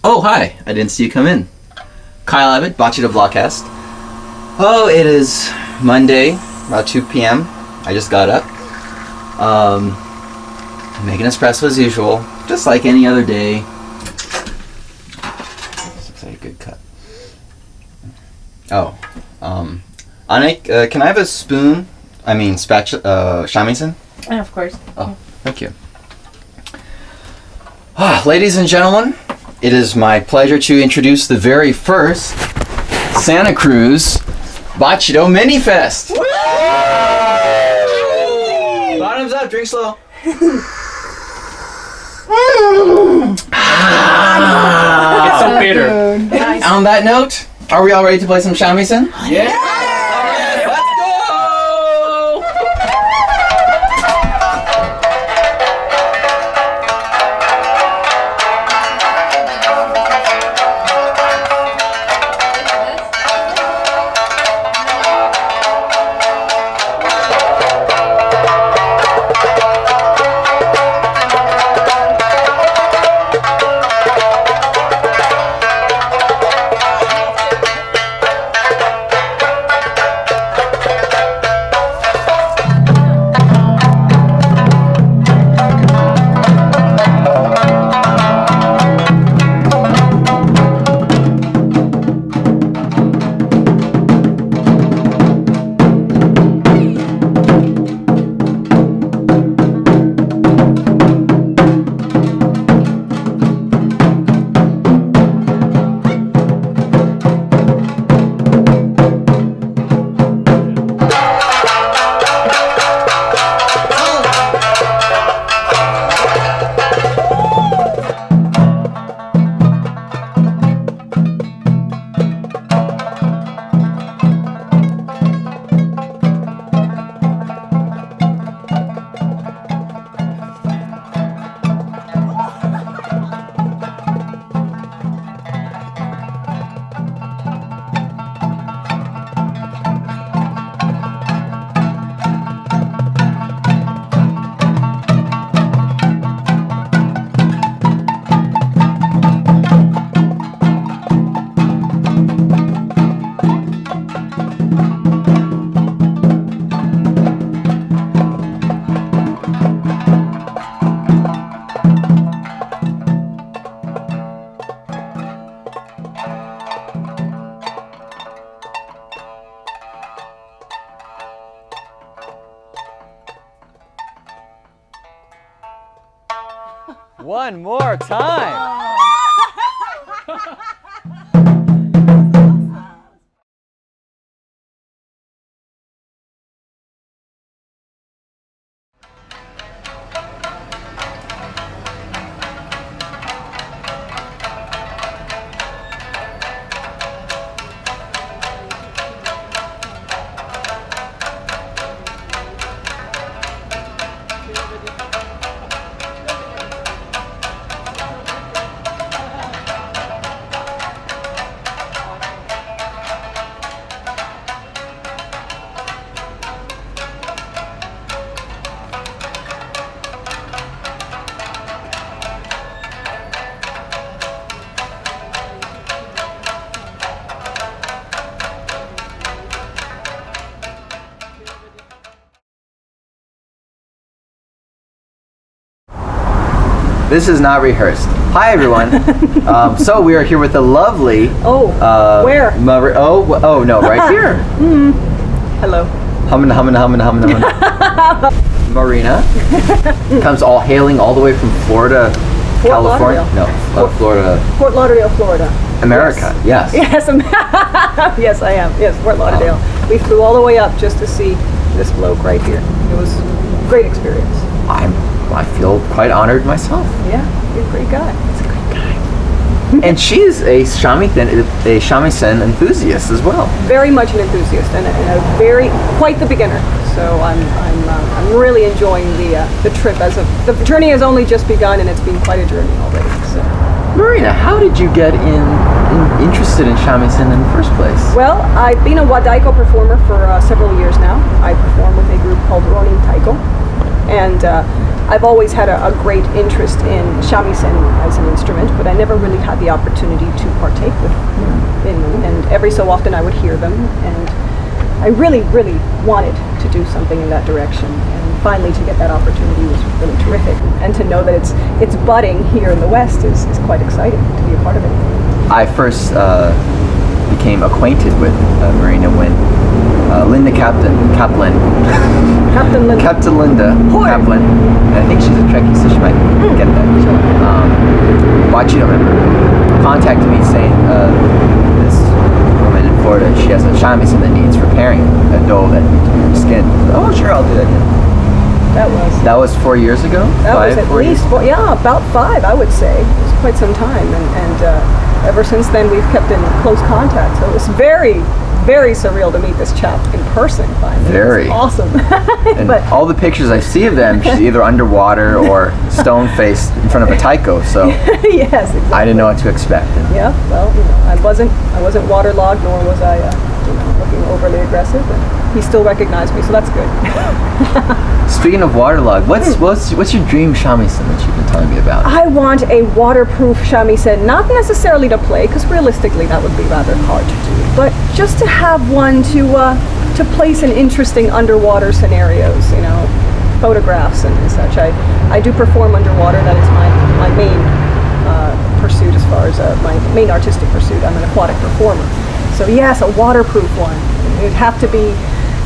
Oh, hi. I didn't see you come in. Kyle Abbott, Bachido Blogcast. Oh, it is Monday, about 2 p.m. I just got up. Making espresso as usual, just like any other day. This looks like a good cut. Oh, Anik, can I have a spoon? Shamisen? Of course. Oh, thank you. Ladies and gentlemen, it is my pleasure to introduce the very first Santa Cruz Bachido Mini Fest. Bottoms up, drink slow. It's so bitter. Nice. On that note, are we all ready to play some shamisen? Yeah. One more time. This is not rehearsed. Hi everyone. So we are here with the lovely. Where? No, right here. Hello. Hummin'. Marina comes hailing all the way from Florida, California. Florida. Fort Lauderdale, Florida. America. Yes. Yes, yes, I am. Yes, Fort Lauderdale. We flew all the way up just to see this bloke right here. It was a great experience. I feel quite honored myself. Yeah, you're a great guy. He's a great guy. And she's a shamisen enthusiast as well. Very much an enthusiast and quite the beginner. So I'm really enjoying the trip. The journey has only just begun, and it's been quite a journey already. So. Marina, how did you get interested in shamisen in the first place? Well, I've been a Wadaiko performer for several years now. I perform with a group called Ronin Taiko, and I've always had a great interest in shamisen as an instrument, but I never really had the opportunity to partake in them. And every so often I would hear them, and I really, really wanted to do something in that direction. And finally to get that opportunity was really terrific. And to know that it's budding here in the West is quite exciting to be a part of it. I first became acquainted with Marina when Linda Kaplan Captain Linda. Captain Linda Hoi. Kaplan, and I think she's a Trekkie, so she might get that. Bachido member contacted me saying this woman in Florida, she has a shamisen that needs repairing, a dough that needs your skin. Oh, sure, I'll do that. Yeah. That was 4 years ago. That was at least about 5, I would say. It was quite some time, and ever since then we've kept in close contact. So it was very, very surreal to meet this chap in person finally. Very. It was awesome. And all the pictures I see of them, she's either underwater or stone-faced in front of a taiko. So yes, exactly. I didn't know what to expect. Yeah, well, I wasn't waterlogged, nor was I looking overly aggressive, and he still recognized me, so that's good. Speaking of waterlogged, what's your dream shamisen that you've been telling me about? I want a waterproof shamisen, not necessarily to play, because realistically that would be rather hard to do, but just to have one to place in interesting underwater scenarios, photographs and such. I do perform underwater. That is my main pursuit as far as my main artistic pursuit. I'm an aquatic performer. So yes, a waterproof one.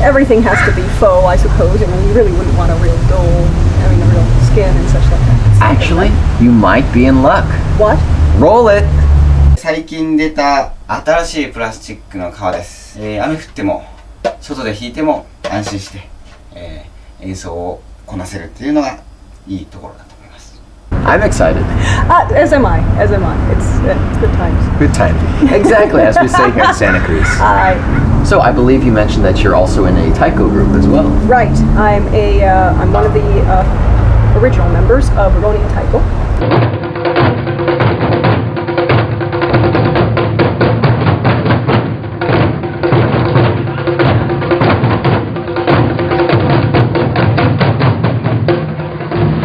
Everything has to be faux, I suppose. You really wouldn't want a real doll, a real skin and such like that. Actually, you might be in luck. What? Roll it! 最近出た新しいプラスチックの革です、雨降っても外で弾いても安心して、演奏をこなせるっていうのがいいところだと思います。 I'm excited. As am I. It's good times. Good time. Exactly, as we say here in Santa Cruz. So I believe you mentioned that you're also in a taiko group as well. Right. I'm one of the original members of Ronin Taiko.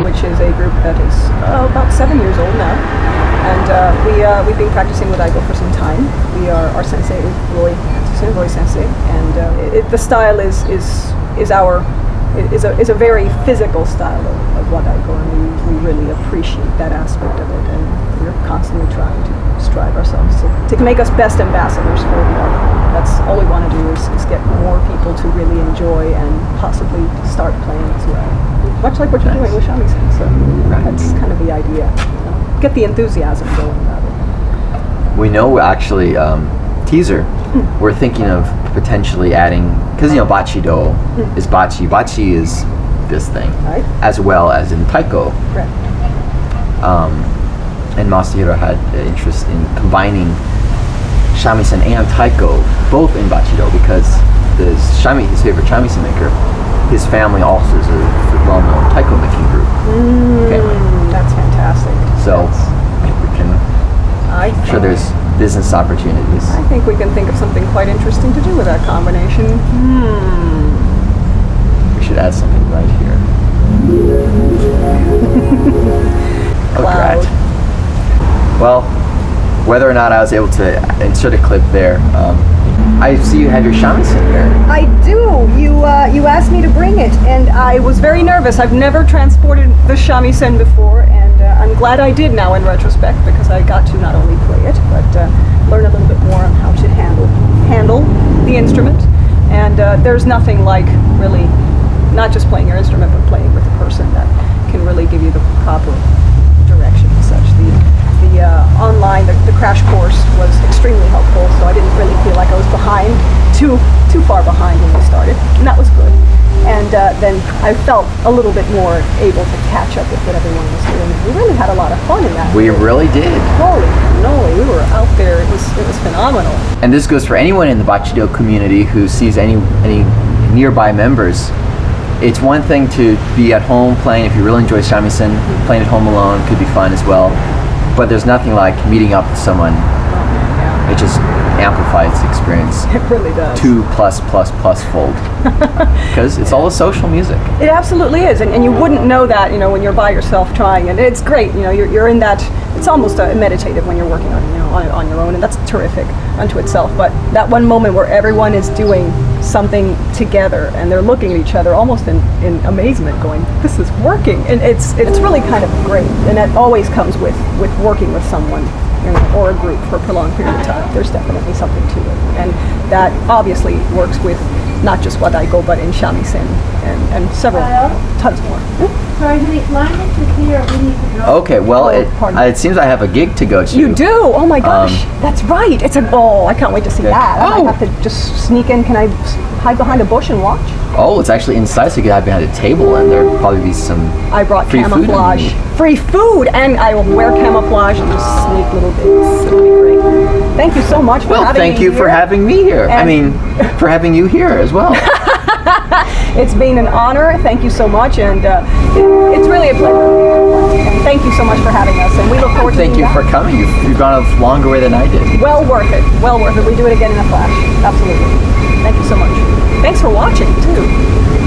Which is a group that is about 7 years old now, and we've been practicing with Aiko for some time. Our sensei is Roy Sensei, and the style is a very physical style of Wadaiko, and we really appreciate that aspect of it, and we're constantly trying to strive ourselves to make us best ambassadors for the art form. That's all we want to do is get more people to really enjoy and possibly start playing as well. Much like what you're doing with shamisen, so that's kind of the idea. Get the enthusiasm going about it. We know actually, teaser, we're thinking of potentially adding, because Bachido is Bachi is this thing, Right. as well as in taiko. Correct. And Masahiro had interest in combining shamisen and taiko, both in Bachido, because his favorite shamisen maker, his family also is a well-known taiko making group. That's fantastic. So I'm sure there's business opportunities. I think we can think of something quite interesting to do with that combination. We should add something right here. Oh, Cloud. great. Well, whether or not I was able to insert a clip there, I see you have your shamisen here. I do. You asked me to bring it, and I was very nervous. I've never transported the shamisen before, and I'm glad I did now in retrospect, because I got to not only play it, but learn a little bit more on how to handle the instrument. And there's nothing like really not just playing your instrument, but playing with a person that can really give you the proper direction and such. The online, the crash course was extremely helpful, so I didn't really feel like I was behind, too far behind when we started, and that was good. And then I felt a little bit more able to catch up with what everyone was doing. We really had a lot of fun in that. We really did. Holy cannoli, we were out there. It was phenomenal. And this goes for anyone in the Bachido community who sees any nearby members. It's one thing to be at home playing, if you really enjoy shamisen, playing at home alone could be fun as well. But there's nothing like meeting up with someone. It just amplify its experience It really does. 2 plus fold. Because it's all the social music. It absolutely is, and you wouldn't know that, you know, when you're by yourself trying, and it's great, you know, you're in that, it's almost meditative when you're working on, you know, on your own, and that's terrific unto itself, but that one moment where everyone is doing something together, and they're looking at each other almost in amazement, going, this is working, and it's really kind of great, and that always comes with working with someone, you know, or a group for a prolonged period of time. There's definitely something to it, and that obviously works with not just Wadaigo, but in shamisen and several tons more. Sorry, do we line it to here? We need to go. Okay, well, pardon. it seems I have a gig to go to. You do? Oh my gosh, that's right. It's I can't wait to see Okay. that. I Oh. might have to just sneak in. Can I hide behind a bush and watch? Oh, it's actually inside, so you can hide behind a table, and there'll probably be some I brought free food. camouflage. Free food, and I will wear camouflage and just sneak little bits. It'll be great. Thank you so much for Well, having me thank you for here. having me here. I And- mean, for having you here as well. It's been an honor. Thank you so much, and it's really a pleasure. And thank you so much for having us, and we look forward to Thank being you for back. coming. You've gone a longer way than I did. Well worth it. Well worth it. We do it again in a flash. Absolutely. Thank you so much. Thanks for watching too.